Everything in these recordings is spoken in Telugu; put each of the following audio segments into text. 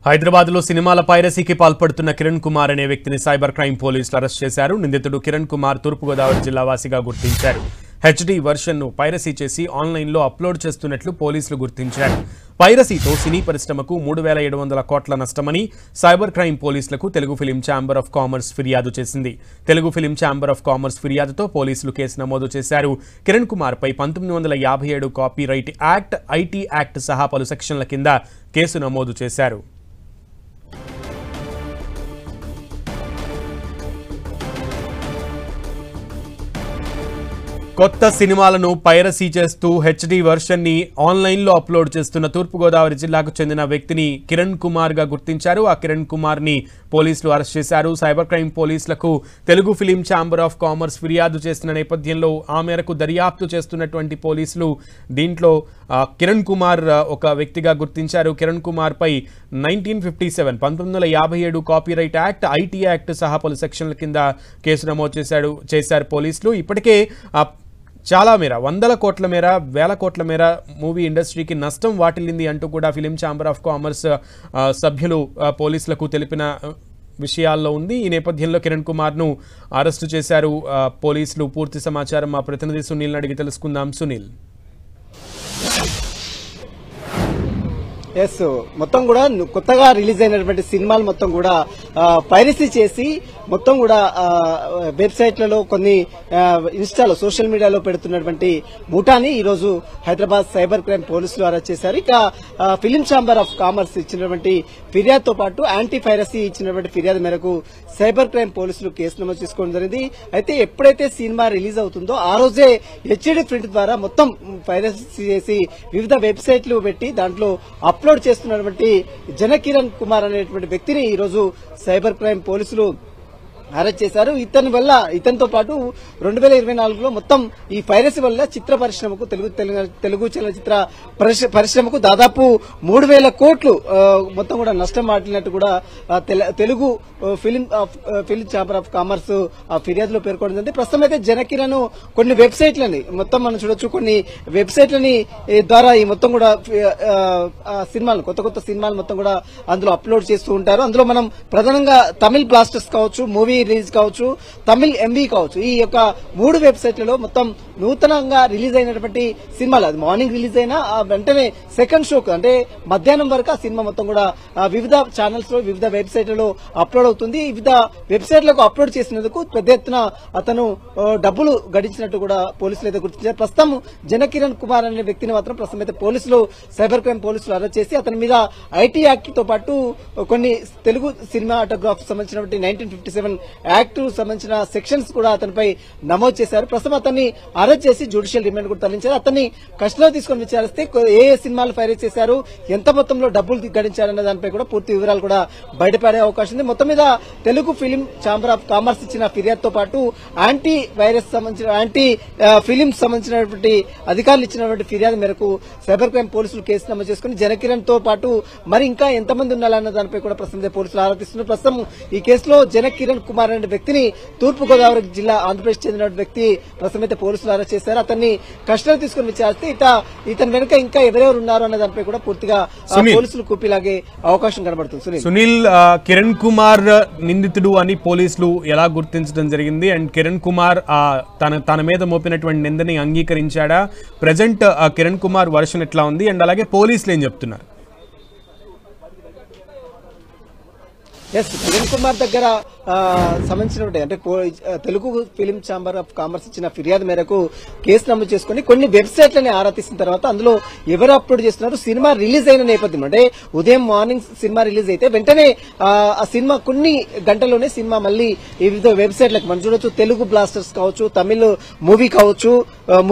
హైదరాబాద్ లో సినిమాల పైరసీకి పాల్పడుతున్న కిరణ్ కుమార్ అనే వ్యక్తిని సైబర్ క్రైమ్ పోలీసులు అరెస్ట్ చేశారు. నిందితుడు కిరణ్ కుమార్ తూర్పుగోదావరి జిల్లా వాసిగా గుర్తించారు. హెచ్డి వర్షన్ ను పైరసీ చేసి ఆన్లైన్ లో అప్లోడ్ చేస్తున్నట్లు పోలీసులు గుర్తించారు. పైరసీతో సినీ పరిశ్రమకు 3700 కోట్ల నష్టమని సైబర్ క్రైమ్ పోలీసులకు Telugu film chamber of commerce ఫిర్యాదు చేసింది. Telugu film chamber of commerce ఫిర్యాదుతో పోలీసులు కేసు నమోదు చేశారు. కిరణ్ కుమార్ పై 1957 కాపీరైట్ యాక్ట్, ఐటీ యాక్ట్ సహా పలు సెక్షన్ల కింద కేసు నమోదు చేశారు. కొత్త సినిమాలను పైరసీ చేస్తూ హెచ్డి వర్షన్ ని ఆన్లైన్ లో అప్లోడ్ చేస్తున్న తూర్పుగోదావరి జిల్లాకు చెందిన వ్యక్తిని కిరణ్ కుమార్ గా గుర్తించారు. ఆ కిరణ్ కుమార్ ని పోలీసులు అరెస్ట్ చేశారు. సైబర్ క్రైమ్ పోలీసులకు Telugu film chamber of commerce ఫిర్యాదు చేసిన నేపథ్యంలో ఆ మేరకు దర్యాప్తు చేస్తున్నటువంటి పోలీసులు దీంట్లో కిరణ్ కుమార్ ఒక వ్యక్తిగా గుర్తించారు. కిరణ్ కుమార్ పై 1957 కాపీరైట్ యాక్ట్, ఐటీ యాక్ట్ సహా పలు సెక్షన్ల కింద కేసు నమోదు చేశారు పోలీసులు. ఇప్పటికే చాలా మేర 100 కోట్ల మేర, 1000 కోట్ల మేర మూవీ ఇండస్ట్రీకి నష్టం వాటిల్లింది అంటూ కూడా ఫిలిం ఛాంబర్ ఆఫ్ కామర్స్ సభ్యులు పోలీసులకు తెలిపిన విషయాల్లో ఉంది. ఈ నేపథ్యంలో కిరణ్ కుమార్ ను అరెస్టు చేశారు పోలీసులు. పూర్తి సమాచారం మా ప్రతినిధి సునీల్ అడిగి తెలుసుకుందాం. సునీల్, ఎస్, మొత్తం కూడా కొత్తగా రిలీజ్ అయినటువంటి సినిమాలు మొత్తం కూడా పైరసీ చేసి మొత్తం కూడా వెబ్సైట్లలో కొన్ని ఇన్స్టాలో సోషల్ మీడియాలో పెడుతున్నటువంటి ముఠాని ఈరోజు హైదరాబాద్ సైబర్ క్రైమ్ పోలీసులు అరెస్ట్ చేశారు. ఇక ఫిలిం ఛాంబర్ ఆఫ్ కామర్స్ ఇచ్చినటువంటి ఫిర్యాదుతో పాటు యాంటీ పైరసీ ఇచ్చినటువంటి ఫిర్యాదు మేరకు సైబర్ క్రైమ్ పోలీసులు కేసు నమోదు చేసుకోవడం జరిగింది. అయితే ఎప్పుడైతే సినిమా రిలీజ్ అవుతుందో ఆ రోజే హెచ్డి ప్రింట్ ద్వారా మొత్తం పైరసీ చేసి వివిధ వెబ్సైట్లు పెట్టి దాంట్లో అప్లోడ్ చేస్తున్నటువంటి కిరణ్ కుమార్ అనేటువంటి వ్యక్తిని ఈరోజు సైబర్ క్రైమ్ పోలీసులు అరెస్ట్ చేశారు. ఇతనితో పాటు 2024లో మొత్తం ఈ పైరసీ వల్ల చిత్ర పరిశ్రమకు తెలుగు చలనచిత్ర పరిశ్రమకు దాదాపు 3000 కోట్లు మొత్తం కూడా నష్టం వాటినట్టు కూడా Telugu film chamber of commerce ఆ ఫిర్యాదులో పేర్కొంది. ప్రస్తుతం అయితే కిరణ్ కొన్ని వెబ్సైట్లని మొత్తం మనం చూడొచ్చు, కొన్ని వెబ్సైట్లని ద్వారా ఈ మొత్తం కూడా సినిమాలు కొత్త సినిమాలు మొత్తం కూడా అందులో అప్లోడ్ చేస్తూ ఉంటారు. అందులో మనం ప్రధానంగా తమిళ్ బ్లాస్టర్స్ కావచ్చు, మూవీ రిలీజ్ కావచ్చు, తమిళ్ ఎంవీ కావచ్చు, ఈ యొక్క 3 వెబ్సైట్లలో మొత్తం నూతనంగా రిలీజ్ అయినటువంటి సినిమాలు, అది మార్నింగ్ రిలీజ్ అయినా వెంటనే సెకండ్ షోకు అంటే మధ్యాహ్నం వరకు ఆ సినిమా మొత్తం కూడా వివిధ ఛానల్స్ లో వివిధ వెబ్సైట్లలో అప్లోడ్ అవుతుంది. వివిధ వెబ్సైట్లకు అప్లోడ్ చేసినందుకు పెద్ద ఎత్తున అతను డబ్బులు గడించినట్టు కూడా పోలీసులు అయితే గుర్తించారు. ప్రస్తుతం కిరణ్ కుమార్ అనే వ్యక్తిని మాత్రం ప్రస్తుతం అయితే పోలీసులు సైబర్ క్రైమ్ పోలీసులు అరెస్ట్ చేసి అతని మీద ఐటీ యాక్ట్ తో పాటు కొన్ని తెలుగు సినిమాటోగ్రాఫ్ సంబంధించినటువంటి 1957 యాక్ట్ సంబంధించిన సెక్షన్స్ కూడా అతనిపై నమోదు చేశారు. ప్రస్తుతం అతన్ని అరెస్ట్ చేసి జ్యుడిషియల్ రిమాండ్ కూడా తరలించారు. అతన్ని కస్టడీలో తీసుకుని విచారిస్తే ఏ సినిమాలు పైరసీ చేశారు, ఎంత మొత్తంలో డబ్బులు గడించారన్న దానిపై కూడా పూర్తి వివరాలు కూడా బయటపడే అవకాశం ఉంది. మొత్తం మీద Telugu film chamber of commerce ఇచ్చిన ఫిర్యాదుతో పాటు యాంటీ ఫిలిం సంబంధించినటువంటి అధికారులు ఇచ్చినటువంటి ఫిర్యాదు మేరకు సైబర్ క్రైమ్ పోలీసులు కేసు నమోదు చేసుకుని కిరణ్ తో పాటు మరి ఇంకా ఎంతమంది ఉన్నారన్న దానిపై కూడా ప్రస్తుతం పోలీసులు ఆరోపిస్తున్నారు. ప్రస్తుతం ఈ కేసులో కిరణ్ కుమార్ అనే వ్యక్తిని తూర్పుగోదావరి జిల్లా ఆంధ్రప్రదేశ్ చెందిన వ్యక్తి ప్రస్తుతం అయితే పోలీసులు అరెస్ట్ చేశారు. అతన్ని కస్టడీలో తీసుకుని విచారిస్తే ఇతని వెనుక ఇంకా ఎవరెవరు ఉన్నారు అన్న దానిపై కూడా పూర్తిగా పోలీసులు కూపిలాగే అవకాశం కనబడుతుంది. సునీల్, కిరణ్ కుమార్ నిందితుడు అని పోలీసులు ఎలా గుర్తించడం జరిగింది? అండ్ కిరణ్ కుమార్ తన మీద మోపినటువంటి నిందని అంగీకరించాడా? ప్రజెంట్ కిరణ్ కుమార్ వర్షన్ ఎట్లా ఉంది? అండ్ అలాగే పోలీసులు ఏం చెప్తున్నారు? కిరణ్ కుమార్ దగ్గర సంబంధించినటువంటి అంటే Telugu film chamber of commerce ఇచ్చిన ఫిర్యాదు మేరకు కేసు నమోదు చేసుకుని కొన్ని వెబ్సైట్లని ఆరా తీసిన తర్వాత అందులో ఎవరు అప్లోడ్ చేస్తున్నారు, సినిమా రిలీజ్ అయిన నేపథ్యం అంటే ఉదయం మార్నింగ్ సినిమా రిలీజ్ అయితే వెంటనే ఆ సినిమా కొన్ని గంటల్లోనే సినిమా మళ్ళీ వివిధ వెబ్సైట్లకు మనం చూడొచ్చు, తెలుగు బ్లాస్టర్స్ కావచ్చు, తమిళ్ మూవీ కావచ్చు,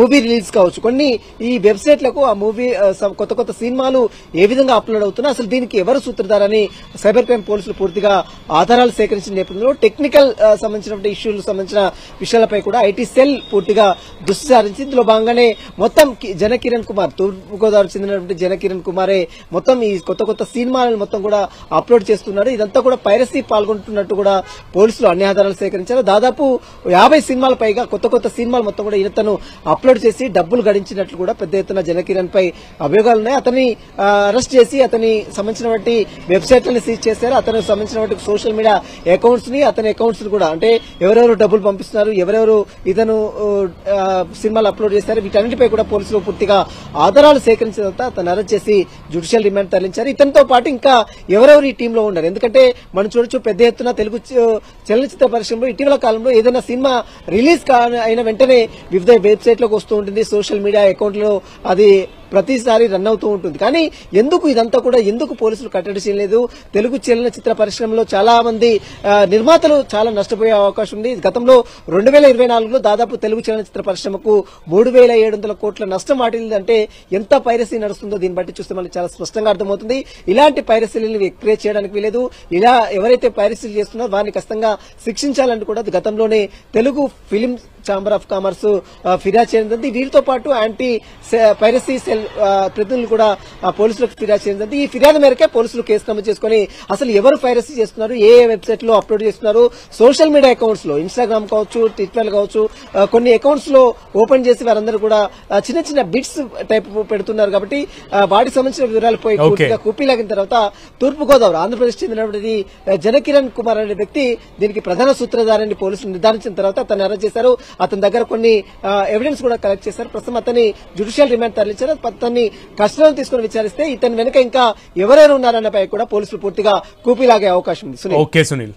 మూవీ రిలీజ్ కావచ్చు, కొన్ని ఈ వెబ్సైట్లకు ఆ మూవీ కొత్త సినిమాలు ఏ విధంగా అప్లోడ్ అవుతున్నాయి, అసలు దీనికి ఎవరు సూత్రధారని సైబర్ క్రైమ్ పోలీసులు పూర్తిగా ఆధారాలు సేకరించిన నేపథ్యంలో నేపథ్యంలో టెక్నికల్ సంబంధించిన ఇష్యూలకు సంబంధించిన విషయాలపై కూడా ఐటీ సెల్ పూర్తిగా దృష్టి సారించి ఇందులో భాగంగానే మొత్తం జన కిరణ్ కుమార్ తూర్పుగోదావరి చెందినటువంటి జన కిరణ్ కుమారే మొత్తం ఈ కొత్త సినిమాలను మొత్తం కూడా అప్లోడ్ చేస్తున్నాడు. ఇదంతా కూడా పైరసీ పాల్గొంటున్నట్టు కూడా పోలీసులు అన్ని ఆధారాలు సేకరించారు. దాదాపు 50 సినిమాల పైగా కొత్త సినిమాలు మొత్తం కూడా ఈయనతను అప్లోడ్ చేసి డబ్బులు గడించినట్లు కూడా పెద్ద ఎత్తున జన కిరణ్ పై అభియోగాలు ఉన్నాయి. అతన్ని అరెస్ట్ చేసి అతని సంబంధించినటువంటి వెబ్సైట్లను సీజ్ చేశారు. అతనికి సంబంధించినటువంటి సోషల్ మీడియా అకౌంట్స్ ని అతని అకౌంట్స్ కూడా అంటే ఎవరెవరు డబ్బులు పంపిస్తున్నారు, ఎవరెవరు ఇతను సినిమాలు అప్లోడ్ చేశారు, వీటన్నిటిపై కూడా పోలీసులు పూర్తిగా ఆధారాలు సేకరించిన తర్వాత అతను అరెస్ట్ చేసి జ్యుడిషియల్ రిమాండ్ తరలించారు. ఇతనితో పాటు ఇంకా ఎవరెవరు ఈ టీంలో ఉన్నారు, ఎందుకంటే మనం చూడొచ్చు పెద్ద ఎత్తున తెలుగు చలనచిత్ర పరిశ్రమలో ఇటీవల కాలంలో ఏదైనా సినిమా రిలీజ్ అయిన వెంటనే వివిధ వెబ్సైట్ లోకి వస్తూ ఉంటుంది, సోషల్ మీడియా అకౌంట్ లో అది ప్రతిసారి రన్ అవుతూ ఉంటుంది. కానీ ఎందుకు ఇదంతా కూడా ఎందుకు పోలీసులు కట్టడి చేయలేదు? తెలుగు చలనచిత్ర పరిశ్రమలో చాలా మంది నిర్మాతలు చాలా నష్టపోయే అవకాశం ఉంది. గతంలో 2024లో దాదాపు తెలుగు చలనచిత్ర పరిశ్రమకు 3,700 కోట్ల నష్టం వాటిల్లిందంటే ఎంత పైరసీ నడుస్తుందో దీన్ని బట్టి చూస్తే మనకి చాలా స్పష్టంగా అర్థమవుతుంది. ఇలాంటి పైరసీలను ఎంకరేజ్ చేయడానికి వీలేదు. ఇలా ఎవరైతే పైరసీలు చేస్తున్నారో వారిని ఖచ్చితంగా శిక్షించాలని కూడా గతంలోనే Telugu film chamber of commerce ఫిర్యాదు చేయడం. వీరితో పాటు యాంటీ పైరసీ సెల్ ప్రతినిధులు కూడా పోలీసులకు ఫిర్యాదు చేయడం. ఈ ఫిర్యాదు మేరకే పోలీసులు కేసు నమోదు చేసుకుని అసలు ఎవరు పైరసీ చేస్తున్నారు, ఏ వెబ్సైట్ లో అప్లోడ్ చేస్తున్నారు, సోషల్ మీడియా అకౌంట్స్ లో ఇన్స్టాగ్రామ్ కావచ్చు, ట్విట్టర్ కావచ్చు, కొన్ని అకౌంట్స్ లో ఓపెన్ చేసి వారందరూ కూడా చిన్న బిట్స్ టైప్ పెడుతున్నారు. కాబట్టి వాటికి సంబంధించిన వివరాలు పోయి కూపీలాగిన తర్వాత తూర్పుగోదావరి ఆంధ్రప్రదేశ్ చెందినటువంటి జన కిరణ్ కుమార్ అనే వ్యక్తి దీనికి ప్రధాన సూత్రధారని పోలీసులు నిర్ధారించిన తర్వాత అతన్ని అరెస్ట్ చేశారు. అతని దగ్గర కొన్ని ఎవిడెన్స్ కూడా కలెక్ట్ చేశారు. ప్రస్తుతం అతన్ని జ్యుడిషియల్ రిమాండ్ తరలించారు. అతన్ని కస్టడీలో తీసుకుని విచారిస్తే ఇతని వెనుక ఇంకా ఎవరెవరు ఉన్నారన్నపై కూడా పోలీసులు పూర్తిగా కూపీలాగే అవకాశం ఉంది. ఓకే సునీల్.